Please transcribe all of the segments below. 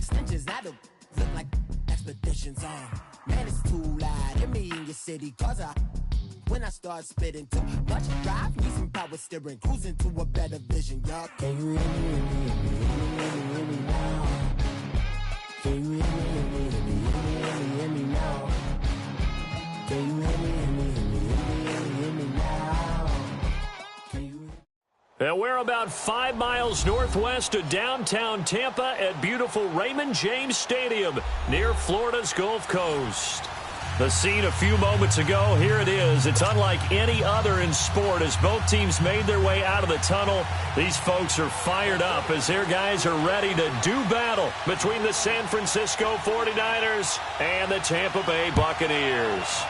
extensions, I don't look like expeditions on. Man, it's too loud. Hit me in your city, cause when I start spitting too much drive, need some power steering, cruising to a better vision, y'all. Can you hear me, hear me, hear me now? Can you hear me, hear me, hear me, hear me now? Can you hear me, hear me, hear me, hear me now? And we're about 5 miles northwest of downtown Tampa at beautiful Raymond James Stadium near Florida's Gulf Coast. The scene a few moments ago, here it is. It's unlike any other in sport as both teams made their way out of the tunnel. These folks are fired up as their guys are ready to do battle between the San Francisco 49ers and the Tampa Bay Buccaneers.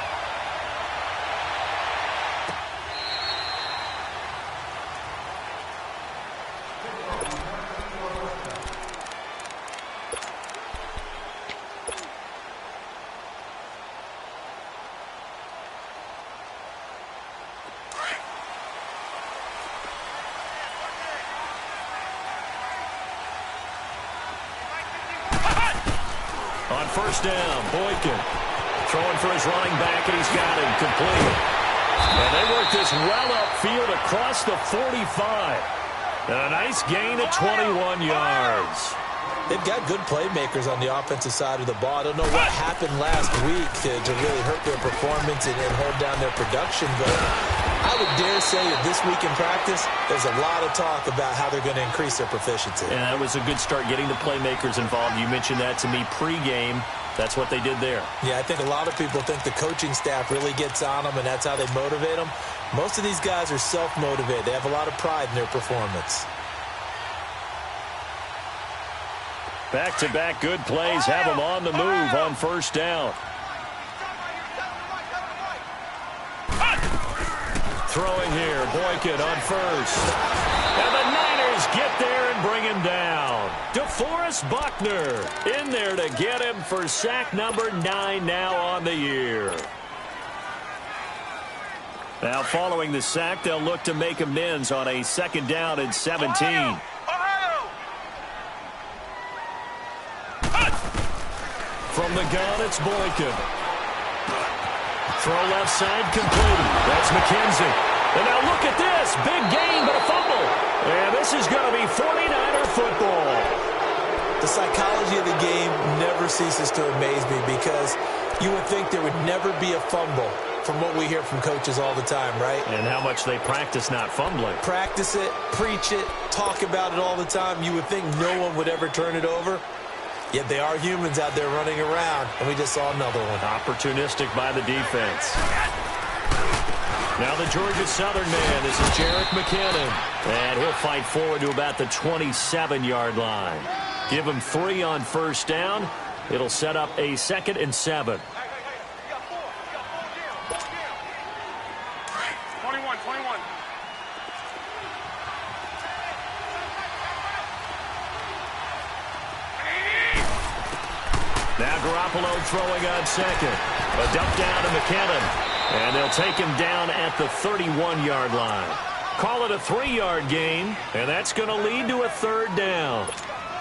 On first down, Boykin throwing for his running back, and he's got him complete. And they work this well upfield across the 45. A nice gain of 21 yards. They've got good playmakers on the offensive side of the ball. I don't know what happened last week to really hurt their performance and hold down their production, but I would dare say that this week in practice, there's a lot of talk about how they're going to increase their proficiency. And that was a good start getting the playmakers involved. You mentioned that to me pregame. That's what they did there. Yeah, I think a lot of people think the coaching staff really gets on them, and that's how they motivate them. Most of these guys are self-motivated. They have a lot of pride in their performance. Back-to-back good plays have them on the move on first down. Throwing here, Boykin on first. And the Niners get there and bring him down. DeForest Buckner in there to get him for sack number 9 now on the year. Now following the sack, they'll look to make amends on a second down and 17. From the gun, it's Boykin. Throw left side complete. That's McKenzie. And now look at this. Big gain, but a fumble. And this is going to be 49er football. The psychology of the game never ceases to amaze me because you would think there would never be a fumble from what we hear from coaches all the time, right? And how much they practice not fumbling. Practice it, preach it, talk about it all the time. You would think no one would ever turn it over. Yet they are humans out there running around, and we just saw another one. Opportunistic by the defense. Now the Georgia Southern man, this is Jerick McKinnon. And he'll fight forward to about the 27-yard line. Give him 3 on first down. It'll set up a 2nd and 7. 21. Now Garoppolo throwing on second. A dump down to McKinnon. And they'll take him down at the 31-yard line. Call it a 3-yard gain, and that's going to lead to a 3rd down.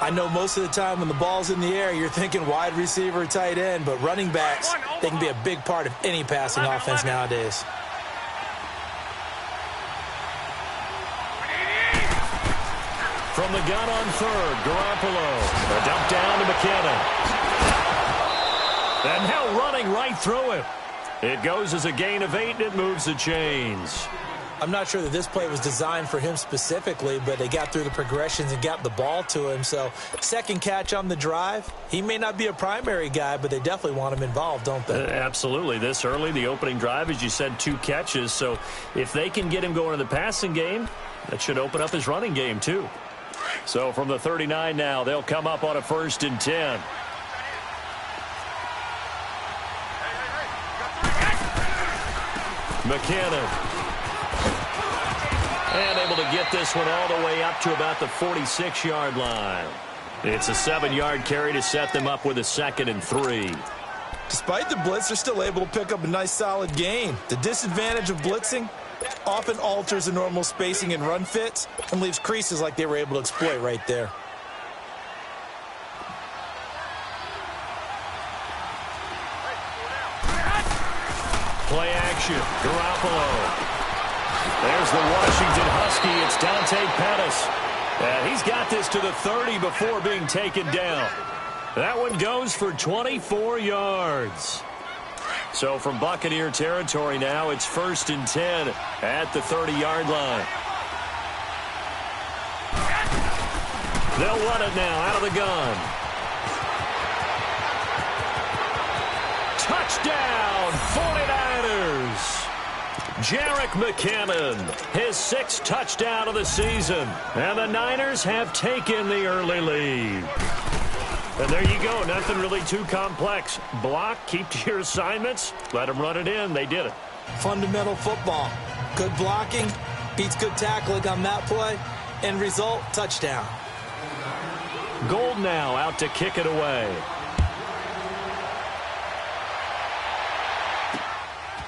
I know most of the time when the ball's in the air, you're thinking wide receiver, tight end, but running backs, they can be a big part of any passing offense nowadays. From the gun on 3rd, Garoppolo. A dump down to McKinnon. And now running right through him. It goes as a gain of 8, and it moves the chains. I'm not sure that this play was designed for him specifically, but they got through the progressions and got the ball to him. So, second catch on the drive. He may not be a primary guy, but they definitely want him involved, don't they? Absolutely. This early, the opening drive, as you said, 2 catches. So, if they can get him going in the passing game, that should open up his running game, too. So, from the 39 now, they'll come up on a 1st and 10. McKinnon. And able to get this one all the way up to about the 46-yard line. It's a 7-yard carry to set them up with a 2nd and 3. Despite the blitz, they're still able to pick up a nice solid gain. The disadvantage of blitzing often alters the normal spacing and run fits and leaves creases like they were able to exploit right there. interception. Garoppolo. There's the Washington Husky. It's Dante Pettis. And he's got this to the 30 before being taken down. That one goes for 24 yards. So from Buccaneer territory now, it's 1st and 10 at the 30-yard line. They'll run it now out of the gun. Touchdown, 49ers. Jerick McKinnon, his 6th touchdown of the season. And the Niners have taken the early lead. And there you go. Nothing really too complex. Block, keep to your assignments, let them run it in. They did it. Fundamental football. Good blocking beats good tackling on that play. End result, touchdown. Gold now out to kick it away.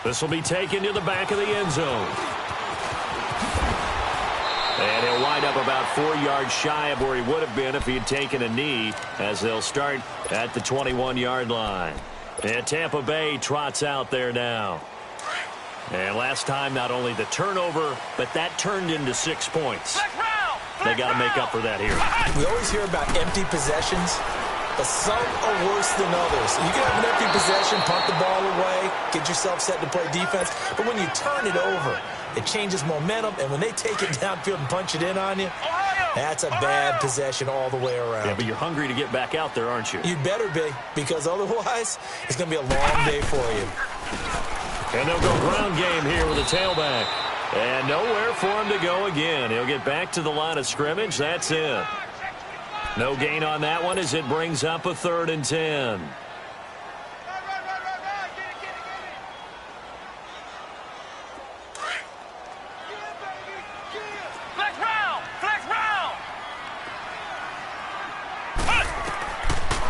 This will be taken to the back of the end zone. And he'll wind up about 4 yards shy of where he would have been if he had taken a knee, as they'll start at the 21-yard line. And Tampa Bay trots out there now. And last time, not only the turnover, but that turned into 6 points. They got to make up for that here. We always hear about empty possessions, but some are worse than others. You can have an empty possession, punt the ball away, get yourself set to play defense, but when you turn it over, it changes momentum, and when they take it downfield and punch it in on you, that's a bad possession all the way around. Yeah, but you're hungry to get back out there, aren't you? You'd better be, because otherwise, it's going to be a long day for you. And they'll go ground game here with a tailback. And nowhere for him to go again. He'll get back to the line of scrimmage. That's it. No gain on that one as it brings up a 3rd and 10.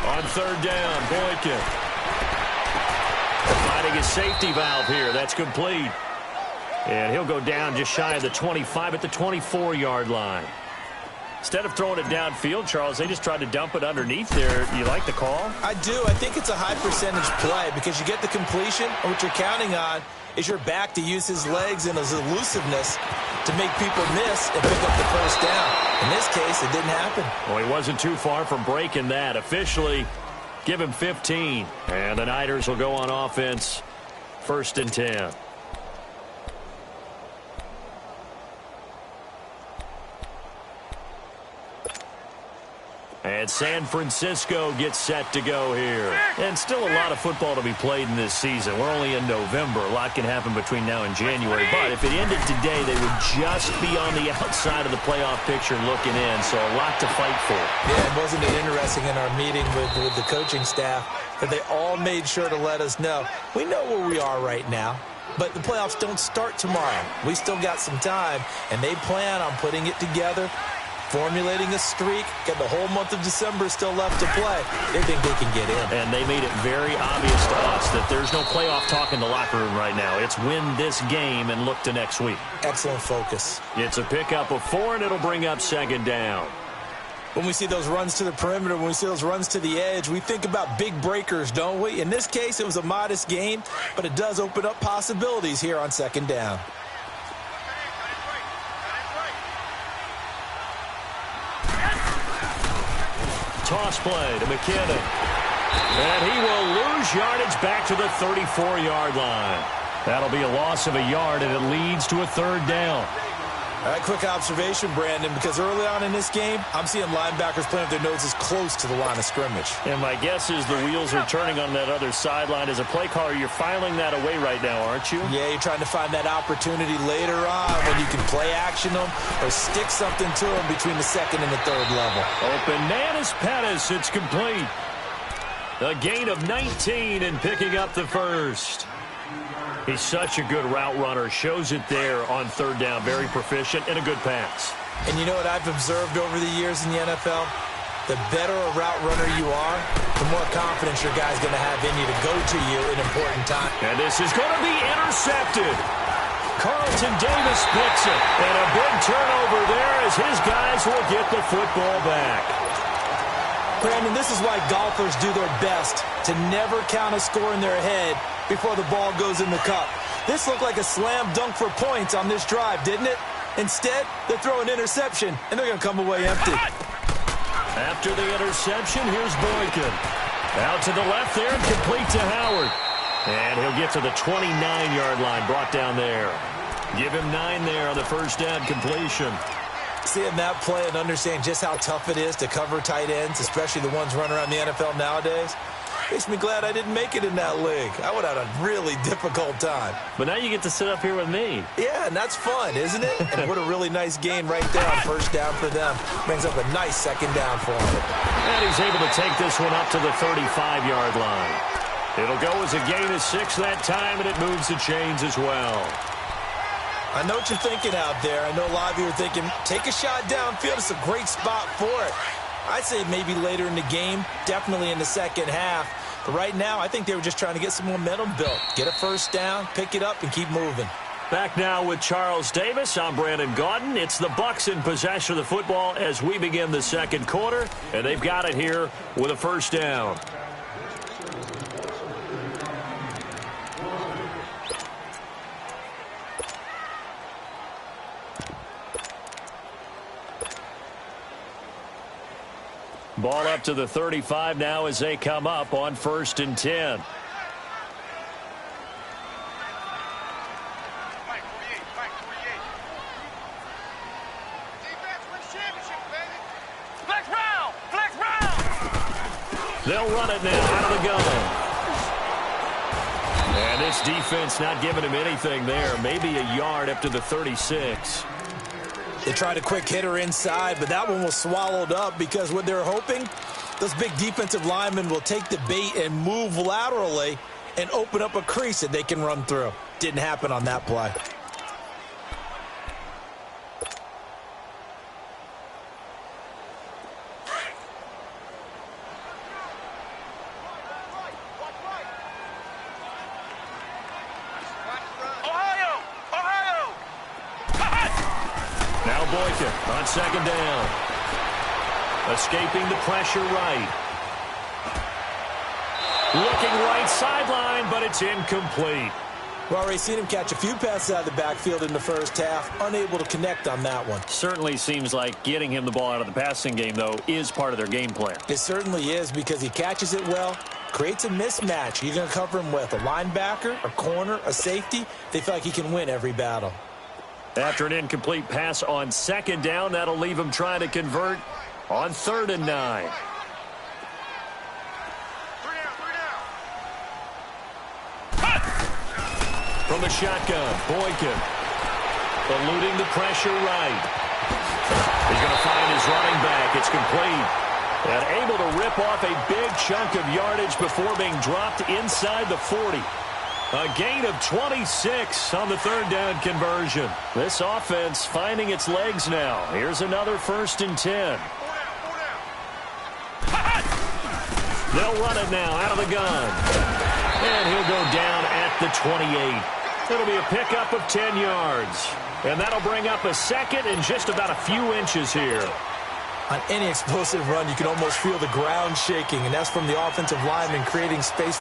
On 3rd down, Boykin. Finding his safety valve here. That's complete. And he'll go down just shy of the 25 at the 24-yard line. Instead of throwing it downfield, Charles, they just tried to dump it underneath there. You like the call? I do. I think it's a high percentage play because you get the completion, and what you're counting on is your back to use his legs and his elusiveness to make people miss and pick up the 1st down. In this case, it didn't happen. Well, he wasn't too far from breaking that. Officially, give him 15. And the Niners will go on offense, 1st and 10. And San Francisco gets set to go here. And still a lot of football to be played in this season. We're only in November. A lot can happen between now and January. But if it ended today, they would just be on the outside of the playoff picture looking in. So a lot to fight for. Yeah, and wasn't it interesting in our meeting with the coaching staff that they all made sure to let us know, we know where we are right now, but the playoffs don't start tomorrow. We still got some time, and they plan on putting it together, formulating a streak, got the whole month of December still left to play. They think they can get in. And they made it very obvious to us that there's no playoff talk in the locker room right now. It's win this game and look to next week. Excellent focus. It's a pickup of 4, and it'll bring up 2nd down. When we see those runs to the perimeter, when we see those runs to the edge, we think about big breakers, don't we? In this case, it was a modest gain, but it does open up possibilities here on 2nd down. Toss play to McKinnon. And he will lose yardage back to the 34-yard line. That'll be a loss of a yard, and it leads to a 3rd down. All right, quick observation, Brandon, because early on in this game, I'm seeing linebackers playing with their noses close to the line of scrimmage. And my guess is the wheels are turning on that other sideline. As a play caller, you're filing that away right now, aren't you? Yeah, you're trying to find that opportunity later on when you can play action them or stick something to them between the 2nd and the 3rd level. Open man is Pettis. It's complete. A gain of 19 and picking up the 1st. He's such a good route runner. Shows it there on 3rd down. Very proficient and a good pass. And you know what I've observed over the years in the NFL? The better a route runner you are, the more confidence your guy's going to have in you to go to you in important time. And this is going to be intercepted. Carlton Davis picks it. And a big turnover there as his guys will get the football back. Brandon, this is why golfers do their best to never count a score in their head before the ball goes in the cup. This looked like a slam dunk for points on this drive, didn't it? Instead, they throw an interception, and they're going to come away empty. After the interception, here's Boykin. Out to the left there and complete to Howard. And he'll get to the 29-yard line, brought down there. Give him 9 there on the first down completion. Seeing that play and understand just how tough it is to cover tight ends, especially the ones running around the NFL nowadays, makes me glad I didn't make it in that league. I would have had a really difficult time. But now you get to sit up here with me. Yeah, and that's fun, isn't it? And what a really nice gain right there on first down for them. Brings up a nice second down for him. And he's able to take this one up to the 35-yard line. It'll go as a gain of 6 that time, and it moves the chains as well. I know what you're thinking out there. I know a lot of you are thinking, take a shot downfield. It's a great spot for it. I'd say maybe later in the game, definitely in the second half. But right now, I think they were just trying to get some momentum built. Get a first down, pick it up, and keep moving. Back now with Charles Davis. I'm Brandon Gaudin. It's the Bucs in possession of the football as we begin the second quarter. And they've got it here with a first down. Ball up to the 35 now as they come up on 1st and 10. They'll run it now out of the gun. And this defense not giving him anything there. Maybe a yard up to the 36. They tried a quick hitter inside, but that one was swallowed up because what they're hoping, those big defensive linemen will take the bait and move laterally and open up a crease that they can run through. Didn't happen on that play. On second down. Escaping the pressure right. Looking right sideline, but it's incomplete. We've already seen him catch a few passes out of the backfield in the first half. Unable to connect on that one. Certainly seems like getting him the ball out of the passing game, though, is part of their game plan. It certainly is because he catches it well, creates a mismatch. You're going to cover him with a linebacker, a corner, a safety. They feel like he can win every battle. After an incomplete pass on second down, that'll leave him trying to convert on 3rd and 9. From the shotgun, Boykin eluding the pressure right. He's going to find his running back. It's complete. And able to rip off a big chunk of yardage before being dropped inside the 40. A gain of 26 on the 3rd down conversion. This offense finding its legs now. Here's another 1st and 10. They'll run it now out of the gun. And he'll go down at the 28. It'll be a pickup of 10 yards. And that'll bring up a second and just about a few inches here. On any explosive run, you can almost feel the ground shaking, and that's from the offensive lineman creating space